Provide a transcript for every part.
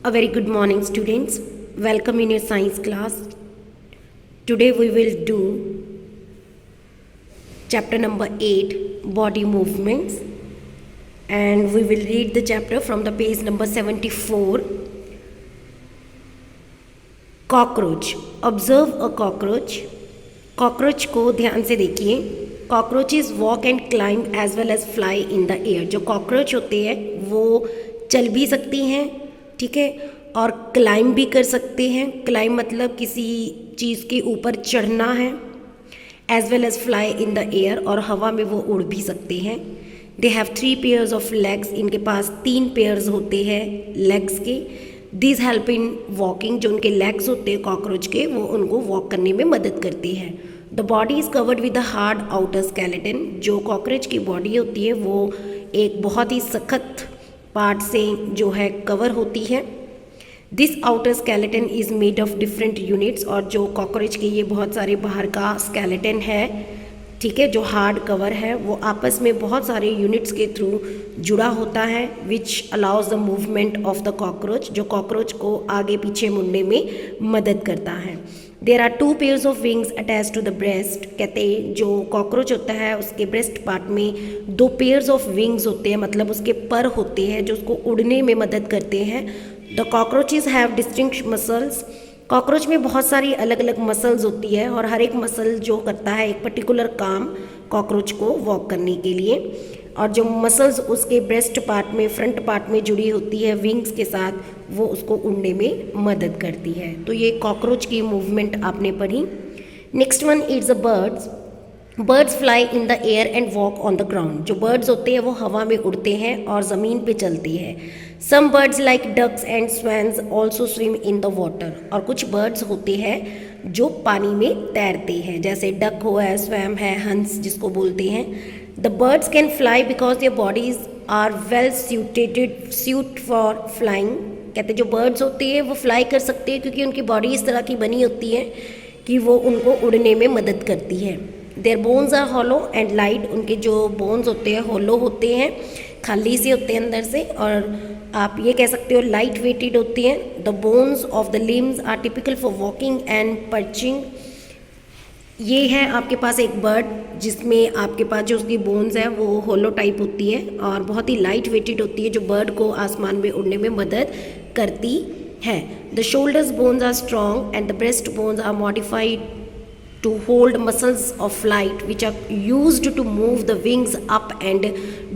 A very good morning, students. Welcome in your science class. Today we will do chapter number 8, body movements, and we will read the chapter from the page number 74. Cockroach. Observe a cockroach. Cockroach को ध्यान से देखिए. Cockroaches walk and climb as well as fly in the air. जो cockroach होते हैं वो चल भी सकती हैं, ठीक है, और क्लाइंब भी कर सकते हैं. क्लाइंब मतलब किसी चीज़ के ऊपर चढ़ना है. As well as fly in the air, और हवा में वो उड़ भी सकते हैं. They have 3 pairs of legs. इनके पास 3 पेयर्स होते हैं लेग्स के. This help in walking. जो उनके लेग्स होते हैं कॉकरोच के, वो उनको वॉक करने में मदद करती है. The body is covered with a hard outer skeleton. जो कॉकरोच की बॉडी होती है वो एक बहुत ही सख्त पार्ट से जो है कवर होती है. This outer skeleton is made of different units. और जो कॉकरोच के ये बहुत सारे बाहर का स्केलेटन है, ठीक है, जो हार्ड कवर है, वो आपस में बहुत सारे यूनिट्स के थ्रू जुड़ा होता है. Which allows the movement of the cockroach. जो कॉकरोच को आगे पीछे मुड़ने में मदद करता है. There are 2 pairs of wings attach to the breast. कहते हैं जो कॉकरोच होता है उसके ब्रेस्ट पार्ट में 2 पेयर्स ऑफ विंग्स होते हैं, मतलब उसके पर होते हैं जो उसको उड़ने में मदद करते हैं. The cockroaches have distinct muscles. Cockroach में बहुत सारी अलग अलग मसल्स होती है, और हर एक मसल जो करता है एक पर्टिकुलर काम कॉकरोच को वॉक करने के लिए. और जो मसल्स उसके ब्रेस्ट पार्ट में, फ्रंट पार्ट में जुड़ी होती है विंग्स के साथ, वो उसको उड़ने में मदद करती है. तो ये कॉकरोच की मूवमेंट आपने पढ़ी. Next one is the birds. Birds fly in the air and walk on the ground. जो बर्ड्स होते हैं वो हवा में उड़ते हैं और ज़मीन पे चलते हैं. Some birds like ducks and swans also swim in the water. और कुछ बर्ड्स होते हैं जो पानी में तैरते हैं, जैसे डक हो है, स्वैम है, हंस जिसको बोलते हैं. The birds can fly because their bodies are well suit for flying. कहते जो बर्ड्स होते हैं वो फ्लाई कर सकते हैं क्योंकि उनकी बॉडी इस तरह की बनी होती है कि वो उनको उड़ने में मदद करती है. Their bones are hollow and light. उनके जो बोन्स होते हैं हॉलो होते हैं, खाली से होते हैं अंदर से, और आप ये कह सकते हो लाइट वेटेड होती हैं. The bones of the limbs are typical for walking and perching. ये है आपके पास एक बर्ड जिसमें आपके पास जो उसकी बोन्स है वो होलो टाइप होती है और बहुत ही लाइट वेटेड होती है, जो बर्ड को आसमान में उड़ने में मदद करती है. The shoulders bones are strong and the breast bones are modified to hold muscles of flight which are used to move the wings up and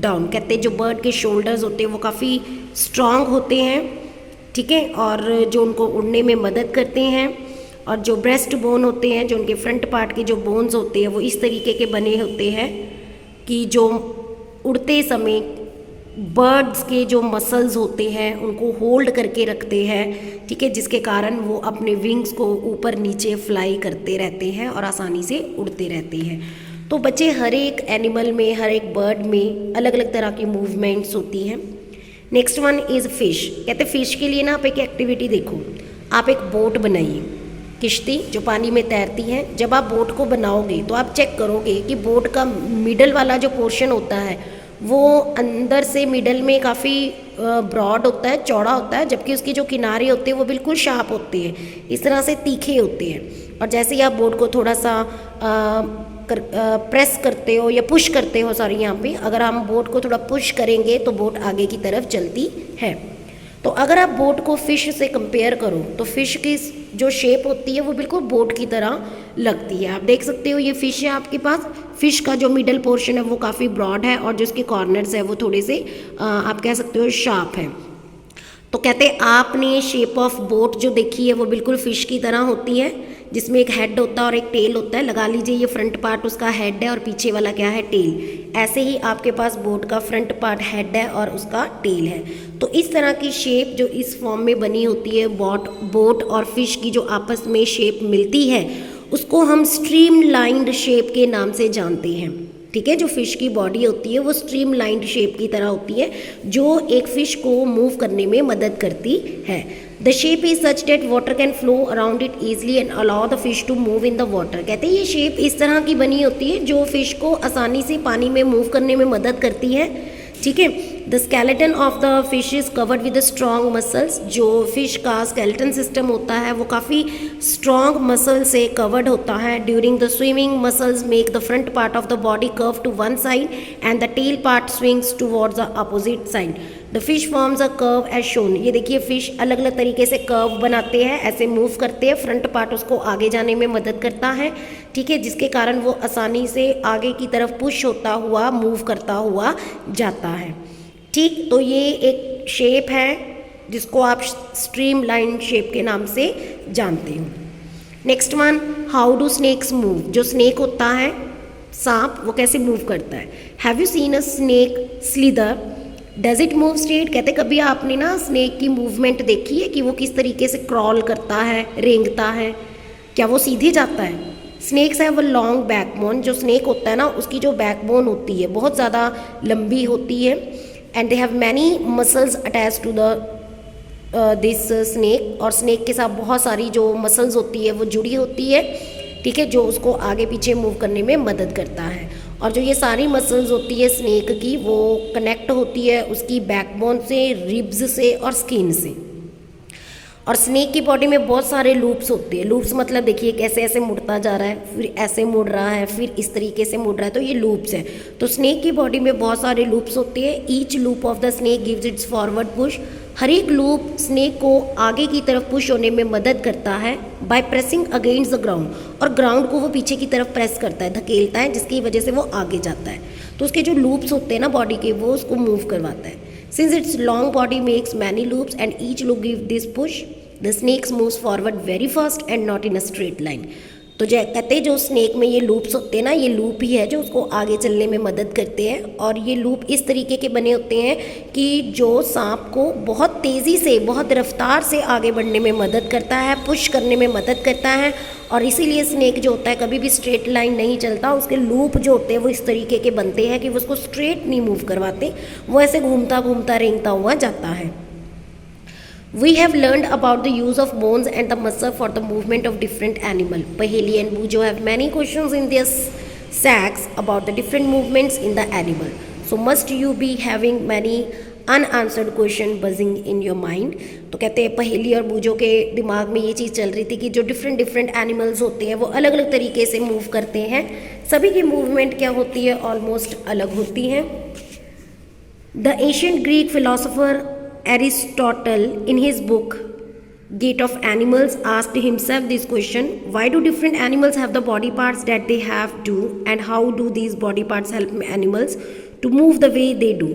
down. कहते हैं जो बर्ड के शोल्डर्स होते हैं वो काफ़ी स्ट्रॉन्ग होते हैं, ठीक है, और जो उनको उड़ने में मदद करते हैं. और जो ब्रेस्ट बोन होते हैं, जो उनके फ्रंट पार्ट के जो बोन्स होते हैं, वो इस तरीके के बने होते हैं कि जो उड़ते समय बर्ड्स के जो मसल्स होते हैं उनको होल्ड करके रखते हैं, ठीक है, जिसके कारण वो अपने विंग्स को ऊपर नीचे फ्लाई करते रहते हैं और आसानी से उड़ते रहते हैं. तो बच्चे हर एक एनिमल में, हर एक बर्ड में अलग अलग तरह की मूवमेंट्स होती हैं. Next one is fish. कहते फिश के लिए ना आप एक एक्टिविटी देखो. आप एक बोट बनाइए, किश्ती जो पानी में तैरती है. जब आप बोट को बनाओगे तो आप चेक करोगे कि बोट का मिडल वाला जो पोर्शन होता है वो अंदर से मिडल में काफ़ी ब्रॉड होता है, चौड़ा होता है, जबकि उसके जो किनारे होते हैं वो बिल्कुल शार्प होते हैं, इस तरह से तीखे होते हैं. और जैसे ही आप बोट को थोड़ा सा प्रेस करते हो या पुश करते हो, सॉरी, यहाँ पे अगर हम बोट को थोड़ा पुश करेंगे तो बोट आगे की तरफ चलती है. तो अगर आप बोट को फ़िश से कंपेयर करो तो फ़िश की जो शेप होती है वो बिल्कुल बोट की तरह लगती है. आप देख सकते हो ये फ़िश है आपके पास. फ़िश का जो मिडल पोर्शन है वो काफ़ी ब्रॉड है और जो इसके कॉर्नर्स है वो थोड़े से आप कह सकते हो शार्प है. तो कहते हैं आपने शेप ऑफ बोट जो देखी है वो बिल्कुल फ़िश की तरह होती है, जिसमें एक हेड होता है और एक टेल होता है. लगा लीजिए ये फ्रंट पार्ट उसका हेड है और पीछे वाला क्या है, टेल. ऐसे ही आपके पास बोट का फ्रंट पार्ट हेड है और उसका टेल है. तो इस तरह की शेप जो इस फॉर्म में बनी होती है, बोट और फिश की जो आपस में शेप मिलती है, उसको हम स्ट्रीमलाइंड शेप के नाम से जानते हैं, ठीक है. जो फिश की बॉडी होती है वो स्ट्रीमलाइंड शेप की तरह होती है, जो एक फिश को मूव करने में मदद करती है. The shape is such that water can flow around it easily and allow the fish to move in the water. कहते हैं ये शेप इस तरह की बनी होती है जो फिश को आसानी से पानी में मूव करने में मदद करती है, ठीक है. The skeleton of the fish is covered with strong muscles. जो फिश का स्केलेटन सिस्टम होता है वो काफ़ी स्ट्रॉन्ग मसल से कवर्ड होता है। During the swimming muscles make the front part of the body curve to one side and the tail part swings towards the opposite side. The fish forms a curve as shown. ये देखिए fish अलग अलग तरीके से curve बनाते हैं, ऐसे move करते हैं, फ्रंट पार्ट उसको आगे जाने में मदद करता है, ठीक है, जिसके कारण वो आसानी से आगे की तरफ पुश होता हुआ मूव करता हुआ जाता है। ठीक, तो ये एक शेप है जिसको आप स्ट्रीम लाइन शेप के नाम से जानते हो। Next one, how do snakes move. जो स्नेक होता है सांप, वो कैसे मूव करता है। Have you seen a snake slither, does it move straight. कहते कभी आपने ना स्नेक की मूवमेंट देखी है कि वो किस तरीके से क्रॉल करता है, रेंगता है, क्या वो सीधे जाता है। Snakes have a long backbone. जो स्नेक होता है ना उसकी जो बैकबोन होती है बहुत ज़्यादा लंबी होती है। And they have many muscles attach to the this snake. और स्नेक के साथ बहुत सारी जो मसल्स होती है वो जुड़ी होती है, ठीक है, जो उसको आगे पीछे मूव करने में मदद करता है। और जो ये सारी मसल्स होती है स्नेक की वो कनेक्ट होती है उसकी बैकबोन से, रिब्स से और स्किन से। और स्नेक की बॉडी में बहुत सारे लूप्स होते हैं। लूप्स मतलब देखिए कैसे ऐसे मुड़ता जा रहा है, फिर ऐसे मुड़ रहा है, फिर इस तरीके से मुड़ रहा है, तो ये लूप्स हैं। तो स्नेक की बॉडी में बहुत सारे लूप्स होते हैं। Each loop of the snake gives its forward push. हर एक लूप स्नेक को आगे की तरफ पुश होने में मदद करता है by pressing against the ground. और ग्राउंड को वो पीछे की तरफ प्रेस करता है, धकेलता है, जिसकी वजह से वो आगे जाता है। तो उसके जो लूप्स होते हैं ना बॉडी के, वो उसको मूव करवाता है। Since its long body makes many loops and each loop give this push, the snakes moves forward very fast and not in a straight line. तो जो कहते हैं जो स्नेक में ये लूप्स होते हैं ना, ये लूप ही है जो उसको आगे चलने में मदद करते हैं। और ये लूप इस तरीके के बने होते हैं कि जो सांप को बहुत तेज़ी से, बहुत रफ्तार से आगे बढ़ने में मदद करता है, पुश करने में मदद करता है। और इसीलिए स्नेक जो होता है कभी भी स्ट्रेट लाइन नहीं चलता। उसके लूप जो होते हैं वो इस तरीके के बनते हैं कि वो उसको स्ट्रेट नहीं मूव करवाते, वो ऐसे घूमता घूमता रेंगता हुआ जाता है। We have learned about the use of bones and the muscle for the movement of different animal. Paheli and Bujo have many questions in their sacks about the different movements in the animal. So must you be having many unanswered question buzzing in your mind. तो कहते हैं पहेली और बूजो के दिमाग में ये चीज़ चल रही थी कि जो डिफरेंट एनिमल्स होते हैं वो अलग अलग तरीके से मूव करते हैं। सभी की मूवमेंट क्या होती है, ऑलमोस्ट अलग होती है। The ancient Greek philosopher Aristotle in his book Gate of Animals asked himself this question: why do different animals have the body parts that they have do, and how do these body parts help animals to move the way they do?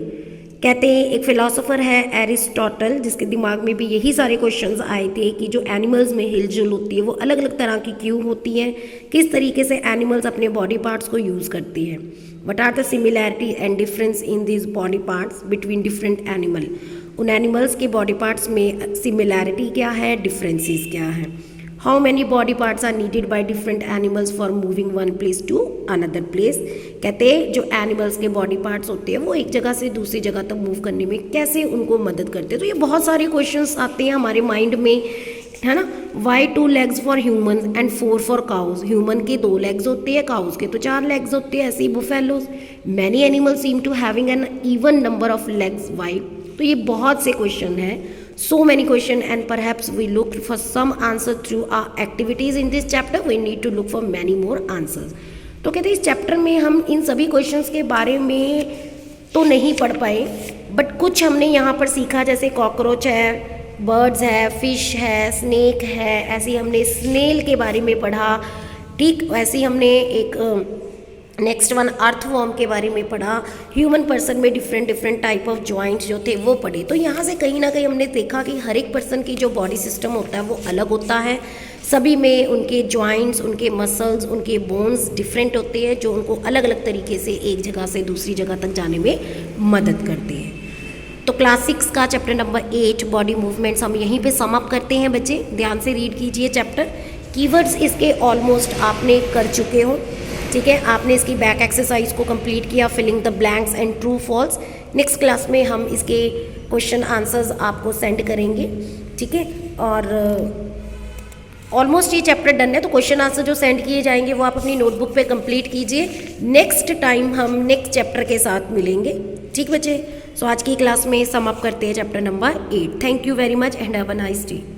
कहते हैं एक philosopher है Aristotle, जिसके दिमाग में भी यही सारे क्वेश्चंस आए थे कि जो एनिमल्स में हिलजुल होती है वो अलग अलग तरह की क्यों होती है, किस तरीके से एनिमल्स अपने बॉडी पार्ट्स को यूज़ करती है। What are the similarity and difference in this body parts between different animal. उन एनिमल्स के बॉडी पार्ट्स में सिमिलैरिटी क्या है, डिफरेंसेस क्या है। How many body parts are needed by different animals for moving one place to another place. कहते हैं जो एनिमल्स के बॉडी पार्ट्स होते हैं वो एक जगह से दूसरी जगह तक मूव करने में कैसे उनको मदद करते हैं। तो ये बहुत सारे क्वेश्चंस आते हैं हमारे माइंड में, है ना। Why 2 legs for human and 4 for cows. Human के 2 legs होते हैं, काउज के तो 4 legs होते हैं, ऐसे ही buffaloes. Many animals seem to having an even number of legs. Why. तो ये बहुत से क्वेश्चन हैं, so many question, and perhaps we looked for some answer through our activities in this chapter. We need to look for many more answers. तो कहते हैं इस chapter में हम इन सभी क्वेश्चंस के बारे में तो नहीं पढ़ पाए, बट कुछ हमने यहाँ पर सीखा, जैसे कॉकरोच है, बर्ड्स है, फिश है, स्नेक है, ऐसे ही हमने स्नेल के बारे में पढ़ा। ठीक वैसे ही हमने एक नेक्स्ट वन अर्थवॉर्म के बारे में पढ़ा। ह्यूमन पर्सन में डिफरेंट टाइप ऑफ जॉइंट्स जो थे वो पढ़े। तो यहाँ से कहीं ना कहीं हमने देखा कि हर एक पर्सन की जो बॉडी सिस्टम होता है वो अलग होता है। सभी में उनके जॉइंट्स, उनके मसल्स, उनके बोन्स डिफरेंट होते हैं, जो उनको अलग अलग तरीके से एक जगह से दूसरी जगह तक जाने में मदद करते हैं। तो क्लास 6 का चैप्टर नंबर 8 बॉडी मूवमेंट्स हम यहीं पे सम अप करते हैं। बच्चे ध्यान से रीड कीजिए चैप्टर। कीवर्ड्स इसके ऑलमोस्ट आपने कर चुके हो, ठीक है। आपने इसकी बैक एक्सरसाइज को कंप्लीट किया, filling the blanks and true false. Next class में हम इसके क्वेश्चन आंसर्स आपको सेंड करेंगे, ठीक है। और ऑलमोस्ट ये चैप्टर डन है, तो क्वेश्चन आंसर जो सेंड किए जाएंगे वो आप अपनी नोटबुक पे कंप्लीट कीजिए। नेक्स्ट टाइम हम नेक्स्ट चैप्टर के साथ मिलेंगे, ठीक बच्चे। सो आज की क्लास में सम अप करते हैं chapter number 8। Thank you very much and have a nice day.